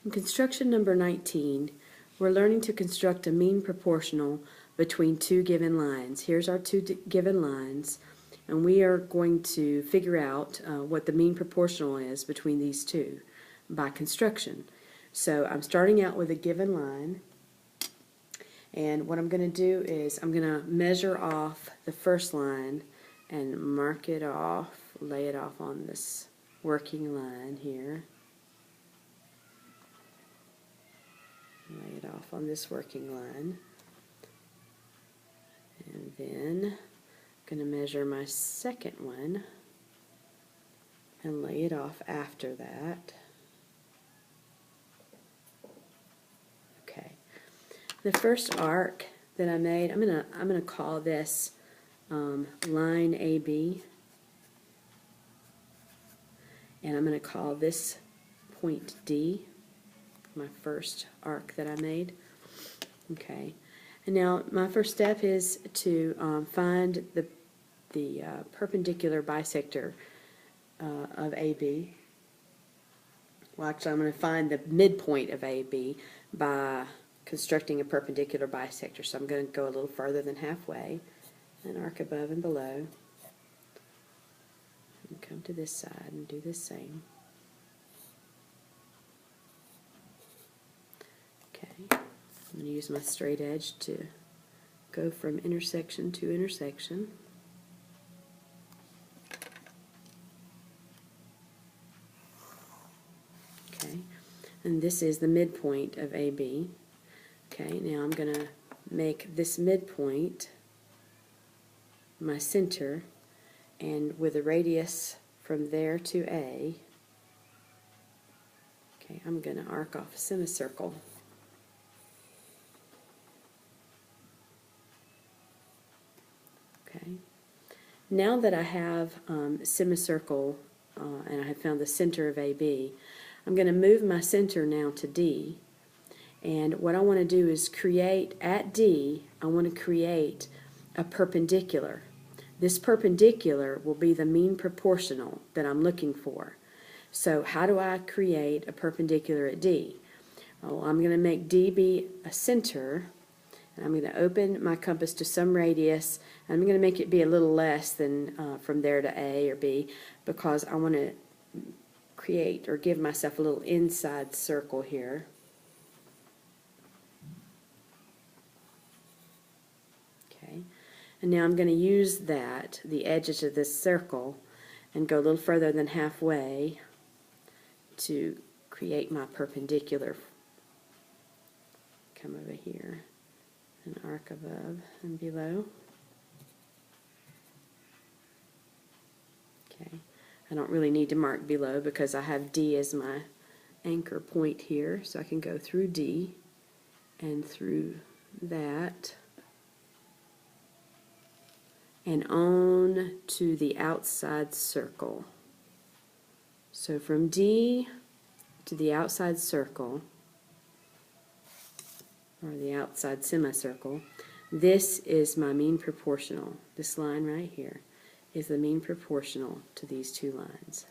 In construction number 19, we're learning to construct a mean proportional between two given lines. Here's our two given lines, and we are going to figure out what the mean proportional is between these two by construction. So I'm starting out with a given line, and what I'm going to do is I'm going to measure off the first line and mark it off, lay it off on this working line here. Lay it off on this working line. And then I'm going to measure my second one and lay it off after that. Okay. The first arc that I made, I'm gonna call this line AB, and I'm going to call this point D, my first arc that I made. Okay. And now my first step is to find the perpendicular bisector of AB. Well, actually, I'm going to find the midpoint of AB by constructing a perpendicular bisector. So I'm going to go a little further than halfway and arc above and below. And come to this side and do the same. Okay. I'm going to use my straight edge to go from intersection to intersection. Okay, and this is the midpoint of AB. Okay, now I'm going to make this midpoint my center, and with a radius from there to A, okay, I'm going to arc off a semicircle. Okay. Now that I have semicircle and I have found the center of AB, I'm going to move my center now to D, and what I want to do is create, at D, I want to create a perpendicular. This perpendicular will be the mean proportional that I'm looking for. So how do I create a perpendicular at D? Well, I'm going to make D be a center, and I'm going to open my compass to some radius, and I'm going to make it be a little less than from there to A or B, because I want to create or give myself a little inside circle here. Okay, and now I'm going to use that, the edges of this circle, and go a little further than halfway to create my perpendicular. Come over here and arc above and below. Okay, I don't really need to mark below because I have D as my anchor point here, so I can go through D and through that and on to the outside circle. So from D to the outside circle, or the outside semicircle, this is my mean proportional. This line right here is the mean proportional to these two lines.